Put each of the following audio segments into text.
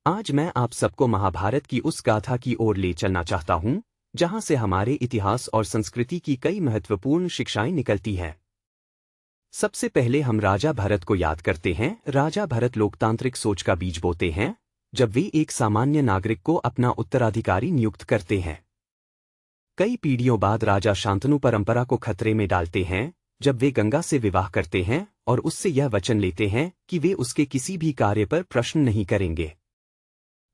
आज मैं आप सबको महाभारत की उस गाथा की ओर ले चलना चाहता हूं, जहां से हमारे इतिहास और संस्कृति की कई महत्वपूर्ण शिक्षाएं निकलती हैं। सबसे पहले हम राजा भरत को याद करते हैं। राजा भरत लोकतांत्रिक सोच का बीज बोते हैं, जब वे एक सामान्य नागरिक को अपना उत्तराधिकारी नियुक्त करते हैं। कई पीढ़ियों बाद राजा शांतनु परंपरा को खतरे में डालते हैं, जब वे गंगा से विवाह करते हैं और उससे यह वचन लेते हैं कि वे उसके किसी भी कार्य पर प्रश्न नहीं करेंगे।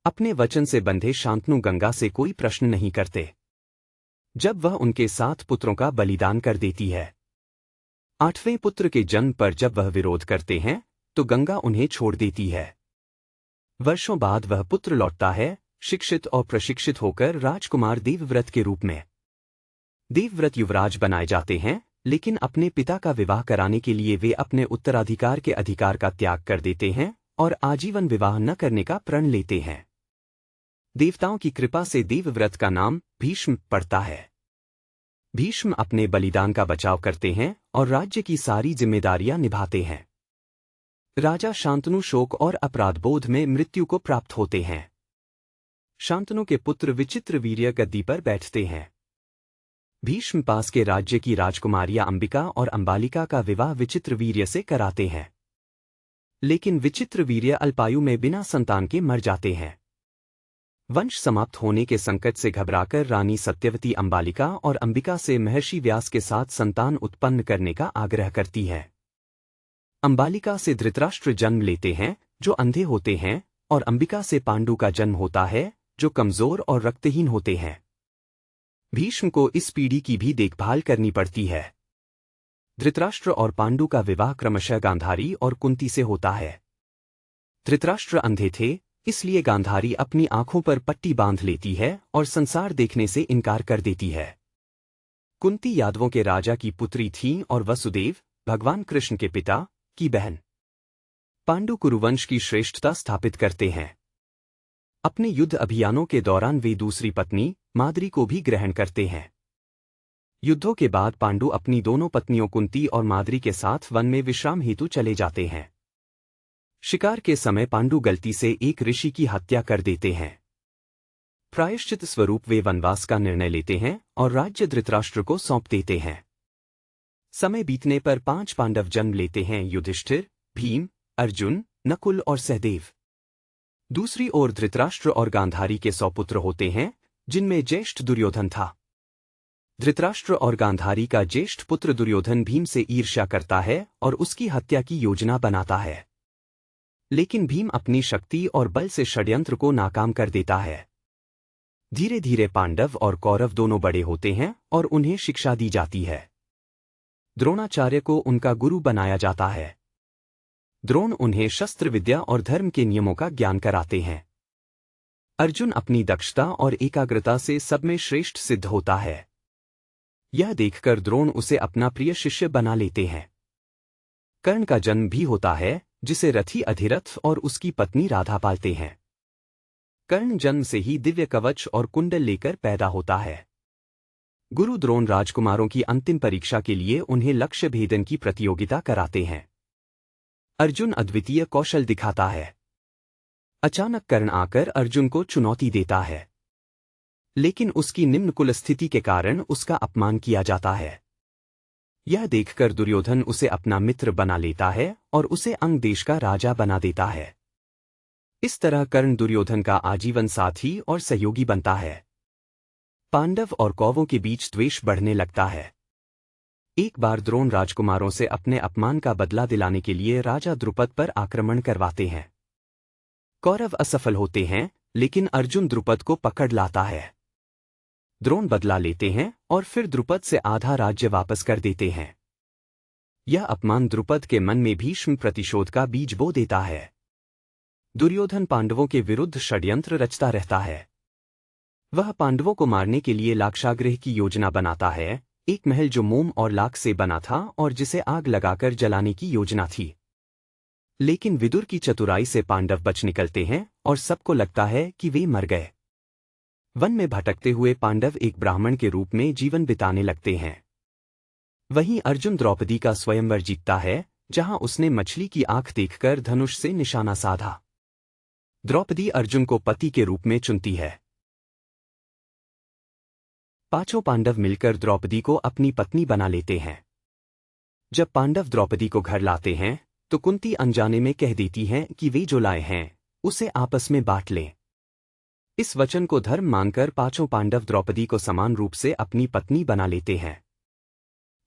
अपने वचन से बंधे शांतनु गंगा से कोई प्रश्न नहीं करते, जब वह उनके 7 पुत्रों का बलिदान कर देती है। 8वें पुत्र के जन्म पर जब वह विरोध करते हैं, तो गंगा उन्हें छोड़ देती है। वर्षों बाद वह पुत्र लौटता है, शिक्षित और प्रशिक्षित होकर राजकुमार देवव्रत के रूप में। देवव्रत युवराज बनाए जाते हैं, लेकिन अपने पिता का विवाह कराने के लिए वे अपने उत्तराधिकार के अधिकार का त्याग कर देते हैं और आजीवन विवाह न करने का प्रण लेते हैं। देवताओं की कृपा से देवव्रत का नाम भीष्म पड़ता है। भीष्म अपने बलिदान का बचाव करते हैं और राज्य की सारी जिम्मेदारियां निभाते हैं। राजा शांतनु शोक और अपराधबोध में मृत्यु को प्राप्त होते हैं। शांतनु के पुत्र विचित्रवीर्य गद्दी पर बैठते हैं। भीष्म पास के राज्य की राजकुमारियां अंबिका और अंबालिका का विवाह विचित्रवीर्य से कराते हैं, लेकिन विचित्रवीर्य अल्पायु में बिना संतान के मर जाते हैं। वंश समाप्त होने के संकट से घबराकर रानी सत्यवती अंबालिका और अंबिका से महर्षि व्यास के साथ संतान उत्पन्न करने का आग्रह करती है। अंबालिका से धृतराष्ट्र जन्म लेते हैं, जो अंधे होते हैं, और अंबिका से पांडु का जन्म होता है, जो कमजोर और रक्तहीन होते हैं। भीष्म को इस पीढ़ी की भी देखभाल करनी पड़ती है। धृतराष्ट्र और पांडु का विवाह क्रमशः गांधारी और कुंती से होता है। धृतराष्ट्र अंधे थे, इसलिए गांधारी अपनी आंखों पर पट्टी बांध लेती है और संसार देखने से इनकार कर देती है। कुंती यादवों के राजा की पुत्री थीं और वसुदेव, भगवान कृष्ण के पिता, की बहन। पांडु कुरुवंश की श्रेष्ठता स्थापित करते हैं। अपने युद्ध अभियानों के दौरान वे दूसरी पत्नी, माद्री को भी ग्रहण करते हैं। युद्धों के बाद पांडु अपनी दोनों पत्नियों कुंती और माद्री के साथ वन में विश्राम हेतु चले जाते हैं। शिकार के समय पांडु गलती से एक ऋषि की हत्या कर देते हैं। प्रायश्चित स्वरूप वे वनवास का निर्णय लेते हैं और राज्य धृतराष्ट्र को सौंप देते हैं। समय बीतने पर 5 पांडव जन्म लेते हैं: युधिष्ठिर, भीम, अर्जुन, नकुल और सहदेव। दूसरी ओर धृतराष्ट्र और गांधारी के 100 पुत्र होते हैं, जिनमें ज्येष्ठ दुर्योधन था। धृतराष्ट्र और गांधारी का ज्येष्ठ पुत्र दुर्योधन भीम से ईर्ष्या करता है और उसकी हत्या की योजना बनाता है, लेकिन भीम अपनी शक्ति और बल से षड्यंत्र को नाकाम कर देता है। धीरे धीरे पांडव और कौरव दोनों बड़े होते हैं और उन्हें शिक्षा दी जाती है। द्रोणाचार्य को उनका गुरु बनाया जाता है। द्रोण उन्हें शस्त्र विद्या और धर्म के नियमों का ज्ञान कराते हैं। अर्जुन अपनी दक्षता और एकाग्रता से सब में श्रेष्ठ सिद्ध होता है। यह देखकर द्रोण उसे अपना प्रिय शिष्य बना लेते हैं। कर्ण का जन्म भी होता है, जिसे रथी अधिरथ और उसकी पत्नी राधा पालते हैं। कर्ण जन्म से ही दिव्य कवच और कुंडल लेकर पैदा होता है। गुरु द्रोण राजकुमारों की अंतिम परीक्षा के लिए उन्हें लक्ष्य भेदन की प्रतियोगिता कराते हैं। अर्जुन अद्वितीय कौशल दिखाता है। अचानक कर्ण आकर अर्जुन को चुनौती देता है, लेकिन उसकी निम्न कुलस्थिति के कारण उसका अपमान किया जाता है। यह देखकर दुर्योधन उसे अपना मित्र बना लेता है और उसे अंग देश का राजा बना देता है। इस तरह कर्ण दुर्योधन का आजीवन साथी और सहयोगी बनता है। पांडव और कौरवों के बीच द्वेष बढ़ने लगता है। एक बार द्रोण राजकुमारों से अपने अपमान का बदला दिलाने के लिए राजा द्रुपद पर आक्रमण करवाते हैं। कौरव असफल होते हैं, लेकिन अर्जुन द्रुपद को पकड़ लाता है। द्रोण बदला लेते हैं और फिर द्रुपद से आधा राज्य वापस कर देते हैं। यह अपमान द्रुपद के मन में भीष्म प्रतिशोध का बीज बो देता है। दुर्योधन पांडवों के विरुद्ध षड्यंत्र रचता रहता है। वह पांडवों को मारने के लिए लाक्षागृह की योजना बनाता है, एक महल जो मोम और लाख से बना था और जिसे आग लगाकर जलाने की योजना थी। लेकिन विदुर की चतुराई से पांडव बच निकलते हैं और सबको लगता है कि वे मर गए। वन में भटकते हुए पांडव एक ब्राह्मण के रूप में जीवन बिताने लगते हैं। वहीं अर्जुन द्रौपदी का स्वयंवर जीतता है, जहां उसने मछली की आंख देखकर धनुष से निशाना साधा। द्रौपदी अर्जुन को पति के रूप में चुनती है। पांचों पांडव मिलकर द्रौपदी को अपनी पत्नी बना लेते हैं। जब पांडव द्रौपदी को घर लाते हैं तो कुंती अनजाने में कह देती हैं कि वे जो लाए हैं उसे आपस में बांट लें। इस वचन को धर्म मानकर पांचों पांडव द्रौपदी को समान रूप से अपनी पत्नी बना लेते हैं।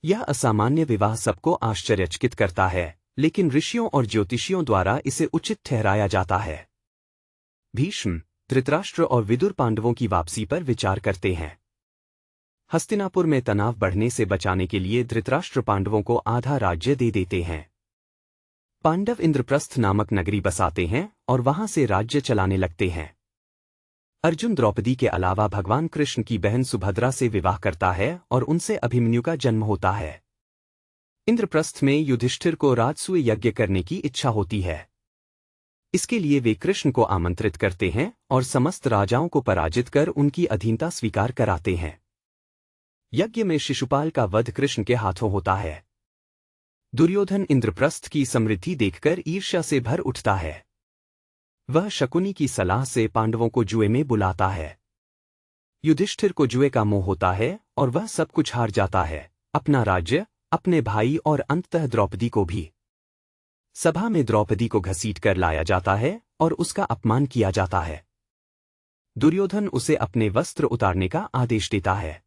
यह असामान्य विवाह सबको आश्चर्यचकित करता है, लेकिन ऋषियों और ज्योतिषियों द्वारा इसे उचित ठहराया जाता है। भीष्म, धृतराष्ट्र और विदुर पांडवों की वापसी पर विचार करते हैं। हस्तिनापुर में तनाव बढ़ने से बचाने के लिए धृतराष्ट्र पांडवों को आधा राज्य दे देते हैं। पांडव इंद्रप्रस्थ नामक नगरी बसाते हैं और वहां से राज्य चलाने लगते हैं। अर्जुन द्रौपदी के अलावा भगवान कृष्ण की बहन सुभद्रा से विवाह करता है और उनसे अभिमन्यु का जन्म होता है। इंद्रप्रस्थ में युधिष्ठिर को राजसूय यज्ञ करने की इच्छा होती है। इसके लिए वे कृष्ण को आमंत्रित करते हैं और समस्त राजाओं को पराजित कर उनकी अधीनता स्वीकार कराते हैं। यज्ञ में शिशुपाल का वध कृष्ण के हाथों होता है। दुर्योधन इंद्रप्रस्थ की समृद्धि देखकर ईर्ष्या से भर उठता है। वह शकुनी की सलाह से पांडवों को जुए में बुलाता है। युधिष्ठिर को जुए का मोह होता है और वह सब कुछ हार जाता है, अपना राज्य, अपने भाई और अंततः द्रौपदी को भी। सभा में द्रौपदी को घसीट कर लाया जाता है और उसका अपमान किया जाता है। दुर्योधन उसे अपने वस्त्र उतारने का आदेश देता है।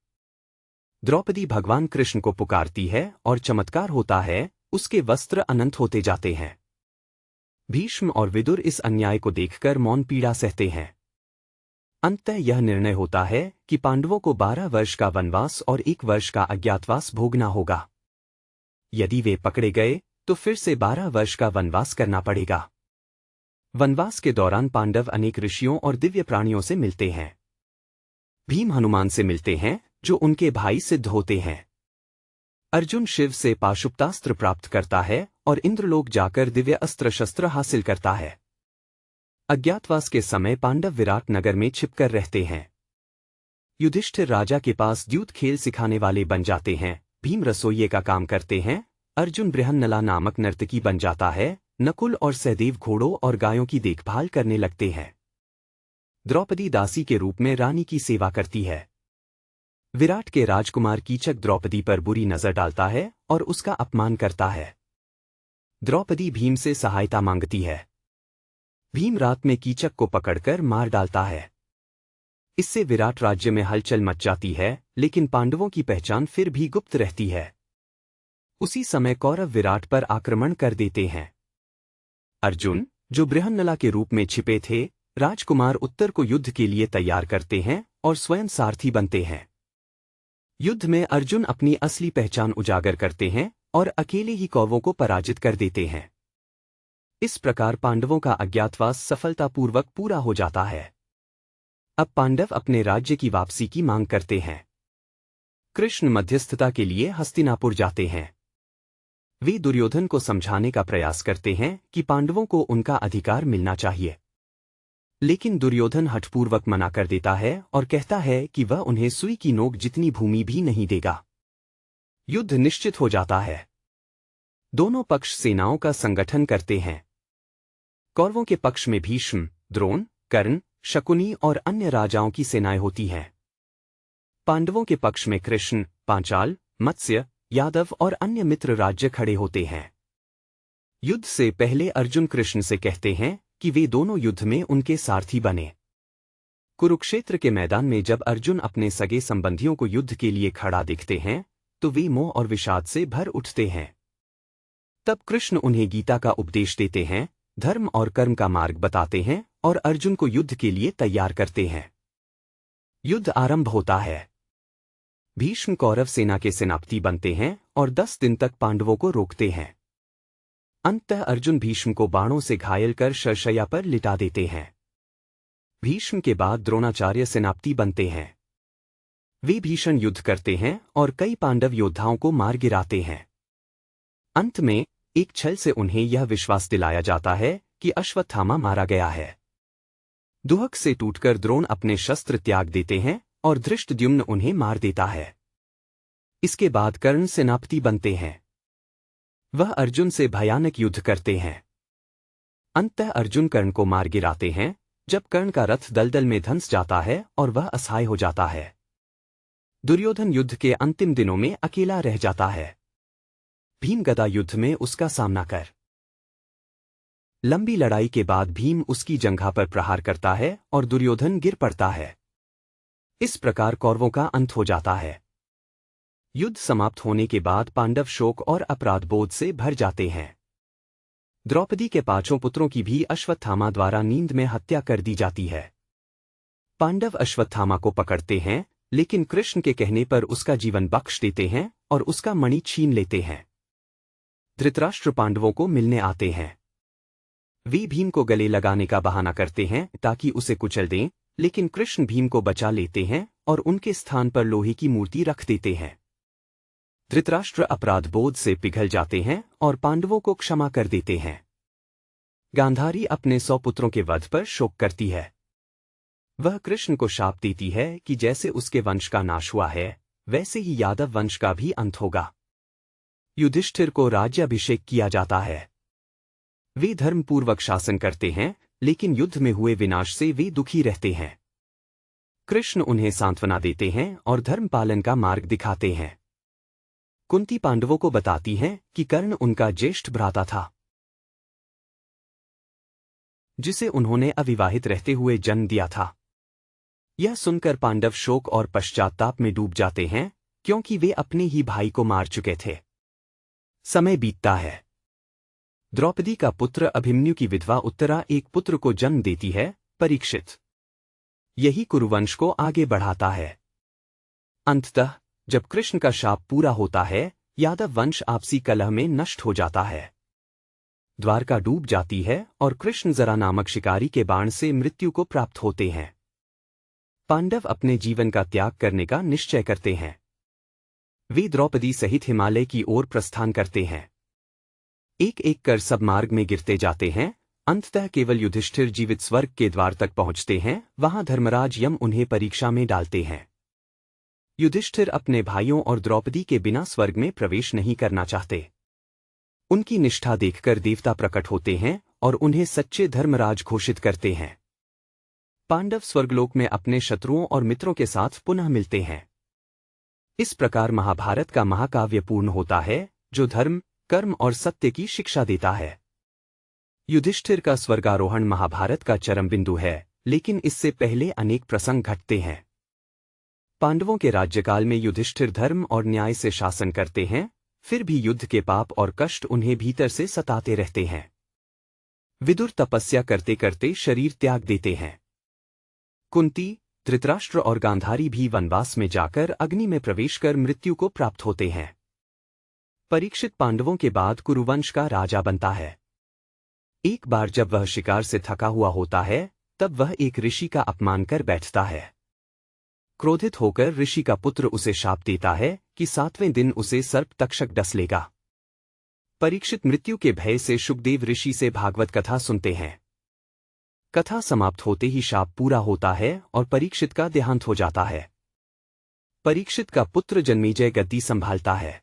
द्रौपदी भगवान कृष्ण को पुकारती है और चमत्कार होता है, उसके वस्त्र अनंत होते जाते हैं। भीष्म और विदुर इस अन्याय को देखकर मौन पीड़ा सहते हैं। अंततः यह निर्णय होता है कि पांडवों को 12 वर्ष का वनवास और 1 वर्ष का अज्ञातवास भोगना होगा। यदि वे पकड़े गए तो फिर से 12 वर्ष का वनवास करना पड़ेगा। वनवास के दौरान पांडव अनेक ऋषियों और दिव्य प्राणियों से मिलते हैं। भीम हनुमान से मिलते हैं, जो उनके भाई सिद्ध होते हैं। अर्जुन शिव से पाशुपतास्त्र प्राप्त करता है और इंद्रलोक जाकर दिव्य अस्त्र शस्त्र हासिल करता है। अज्ञातवास के समय पांडव विराट नगर में छिपकर रहते हैं। युधिष्ठिर राजा के पास द्यूत खेल सिखाने वाले बन जाते हैं। भीम रसोइये का काम करते हैं। अर्जुन बृहन्नला नामक नर्तकी बन जाता है। नकुल और सहदेव घोड़ों और गायों की देखभाल करने लगते हैं। द्रौपदी दासी के रूप में रानी की सेवा करती है। विराट के राजकुमार कीचक द्रौपदी पर बुरी नजर डालता है और उसका अपमान करता है। द्रौपदी भीम से सहायता मांगती है। भीम रात में कीचक को पकड़कर मार डालता है। इससे विराट राज्य में हलचल मच जाती है, लेकिन पांडवों की पहचान फिर भी गुप्त रहती है। उसी समय कौरव विराट पर आक्रमण कर देते हैं। अर्जुन, जो बृहन्नला के रूप में छिपे थे, राजकुमार उत्तर को युद्ध के लिए तैयार करते हैं और स्वयं सारथी बनते हैं। युद्ध में अर्जुन अपनी असली पहचान उजागर करते हैं और अकेले ही कौरवों को पराजित कर देते हैं। इस प्रकार पांडवों का अज्ञातवास सफलतापूर्वक पूरा हो जाता है। अब पांडव अपने राज्य की वापसी की मांग करते हैं। कृष्ण मध्यस्थता के लिए हस्तिनापुर जाते हैं। वे दुर्योधन को समझाने का प्रयास करते हैं कि पांडवों को उनका अधिकार मिलना चाहिए, लेकिन दुर्योधन हठपूर्वक मना कर देता है और कहता है कि वह उन्हें सुई की नोक जितनी भूमि भी नहीं देगा। युद्ध निश्चित हो जाता है। दोनों पक्ष सेनाओं का संगठन करते हैं। कौरवों के पक्ष में भीष्म, द्रोण, कर्ण, शकुनी और अन्य राजाओं की सेनाएं होती हैं। पांडवों के पक्ष में कृष्ण, पांचाल, मत्स्य, यादव और अन्य मित्र राज्य खड़े होते हैं। युद्ध से पहले अर्जुन कृष्ण से कहते हैं कि वे दोनों युद्ध में उनके सारथी बने। कुरुक्षेत्र के मैदान में जब अर्जुन अपने सगे संबंधियों को युद्ध के लिए खड़ा देखते हैं तो वे मोह और विषाद से भर उठते हैं। तब कृष्ण उन्हें गीता का उपदेश देते हैं, धर्म और कर्म का मार्ग बताते हैं और अर्जुन को युद्ध के लिए तैयार करते हैं। युद्ध आरंभ होता है। भीष्म कौरव सेना के सेनापति बनते हैं और 10 दिन तक पांडवों को रोकते हैं। अंततः अर्जुन भीष्म को बाणों से घायल कर शरशय्या पर लिटा देते हैं। भीष्म के बाद द्रोणाचार्य सेनापति बनते हैं। वे भीषण युद्ध करते हैं और कई पांडव योद्धाओं को मार गिराते हैं। अंत में एक छल से उन्हें यह विश्वास दिलाया जाता है कि अश्वत्थामा मारा गया है। दुहक से टूटकर द्रोण अपने शस्त्र त्याग देते हैं और धृष्टद्युम्न उन्हें मार देता है। इसके बाद कर्ण सेनापति बनते हैं। वह अर्जुन से भयानक युद्ध करते हैं। अंततः अर्जुन कर्ण को मार गिराते हैं, जब कर्ण का रथ दलदल में धंस जाता है और वह असहाय हो जाता है। दुर्योधन युद्ध के अंतिम दिनों में अकेला रह जाता है। भीम गदा युद्ध में उसका सामना कर। लंबी लड़ाई के बाद भीम उसकी जंघा पर प्रहार करता है और दुर्योधन गिर पड़ता है। इस प्रकार कौरवों का अंत हो जाता है। युद्ध समाप्त होने के बाद पांडव शोक और अपराधबोध से भर जाते हैं। द्रौपदी के 5 पुत्रों की भी अश्वत्थामा द्वारा नींद में हत्या कर दी जाती है। पांडव अश्वत्थामा को पकड़ते हैं, लेकिन कृष्ण के कहने पर उसका जीवन बख्श देते हैं और उसका मणि छीन लेते हैं। धृतराष्ट्र पांडवों को मिलने आते हैं। वे भीम को गले लगाने का बहाना करते हैं ताकि उसे कुचल दें, लेकिन कृष्ण भीम को बचा लेते हैं और उनके स्थान पर लोहे की मूर्ति रख देते हैं। धृतराष्ट्र अपराधबोध से पिघल जाते हैं और पांडवों को क्षमा कर देते हैं। गांधारी अपने 100 पुत्रों के वध पर शोक करती है। वह कृष्ण को शाप देती है कि जैसे उसके वंश का नाश हुआ है, वैसे ही यादव वंश का भी अंत होगा। युधिष्ठिर को राज्याभिषेक किया जाता है। वे धर्मपूर्वक शासन करते हैं, लेकिन युद्ध में हुए विनाश से वे दुखी रहते हैं। कृष्ण उन्हें सांत्वना देते हैं और धर्म पालन का मार्ग दिखाते हैं। कुंती पांडवों को बताती हैं कि कर्ण उनका ज्येष्ठ भ्राता था, जिसे उन्होंने अविवाहित रहते हुए जन्म दिया था। यह सुनकर पांडव शोक और पश्चाताप में डूब जाते हैं, क्योंकि वे अपने ही भाई को मार चुके थे। समय बीतता है। द्रौपदी का पुत्र अभिमन्यु की विधवा उत्तरा एक पुत्र को जन्म देती है, परीक्षित। यही कुरुवंश को आगे बढ़ाता है। अंततः जब कृष्ण का शाप पूरा होता है, यादव वंश आपसी कलह में नष्ट हो जाता है। द्वारका डूब जाती है और कृष्ण जरा नामक शिकारी के बाण से मृत्यु को प्राप्त होते हैं। पांडव अपने जीवन का त्याग करने का निश्चय करते हैं। वे द्रौपदी सहित हिमालय की ओर प्रस्थान करते हैं। एक एक कर सब मार्ग में गिरते जाते हैं। अंततः केवल युधिष्ठिर जीवित स्वर्ग के द्वार तक पहुंचते हैं। वहां धर्मराज यम उन्हें परीक्षा में डालते हैं। युधिष्ठिर अपने भाइयों और द्रौपदी के बिना स्वर्ग में प्रवेश नहीं करना चाहते। उनकी निष्ठा देखकर देवता प्रकट होते हैं और उन्हें सच्चे धर्मराज घोषित करते हैं। पांडव स्वर्गलोक में अपने शत्रुओं और मित्रों के साथ पुनः मिलते हैं। इस प्रकार महाभारत का महाकाव्य पूर्ण होता है, जो धर्म, कर्म और सत्य की शिक्षा देता है। युधिष्ठिर का स्वर्गारोहण महाभारत का चरम बिंदु है, लेकिन इससे पहले अनेक प्रसंग घटते हैं। पांडवों के राज्यकाल में युधिष्ठिर धर्म और न्याय से शासन करते हैं, फिर भी युद्ध के पाप और कष्ट उन्हें भीतर से सताते रहते हैं। विदुर तपस्या करते करते शरीर त्याग देते हैं। कुंती, धृतराष्ट्र और गांधारी भी वनवास में जाकर अग्नि में प्रवेश कर मृत्यु को प्राप्त होते हैं। परीक्षित पांडवों के बाद कुरुवंश का राजा बनता है। एक बार जब वह शिकार से थका हुआ होता है, तब वह एक ऋषि का अपमान कर बैठता है। क्रोधित होकर ऋषि का पुत्र उसे शाप देता है कि 7वें दिन उसे सर्प तक्षक डस लेगा। परीक्षित मृत्यु के भय से शुकदेव ऋषि से भागवत कथा सुनते हैं। कथा समाप्त होते ही शाप पूरा होता है और परीक्षित का देहांत हो जाता है। परीक्षित का पुत्र जन्मेजय गद्दी संभालता है।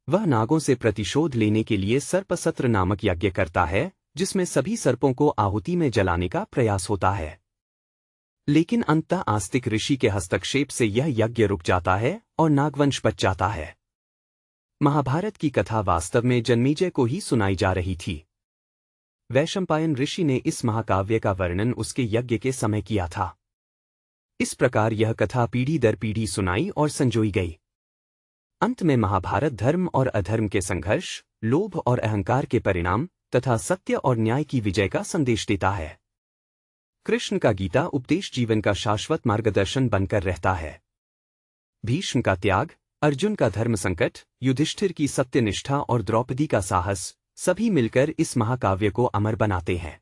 वह नागों से प्रतिशोध लेने के लिए सर्पसत्र नामक यज्ञ करता है, जिसमें सभी सर्पों को आहुति में जलाने का प्रयास होता है। लेकिन अंततः आस्तिक ऋषि के हस्तक्षेप से यह यज्ञ रुक जाता है और नागवंश बच जाता है। महाभारत की कथा वास्तव में जन्मेजय को ही सुनाई जा रही थी। वैशंपायन ऋषि ने इस महाकाव्य का वर्णन उसके यज्ञ के समय किया था। इस प्रकार यह कथा पीढ़ी दर पीढ़ी सुनाई और संजोई गई। अंत में महाभारत धर्म और अधर्म के संघर्ष, लोभ और अहंकार के परिणाम तथा सत्य और न्याय की विजय का संदेश देता है। कृष्ण का गीता उपदेश जीवन का शाश्वत मार्गदर्शन बनकर रहता है। भीष्म का त्याग, अर्जुन का धर्म संकट, युधिष्ठिर की सत्यनिष्ठा और द्रौपदी का साहस, सभी मिलकर इस महाकाव्य को अमर बनाते हैं।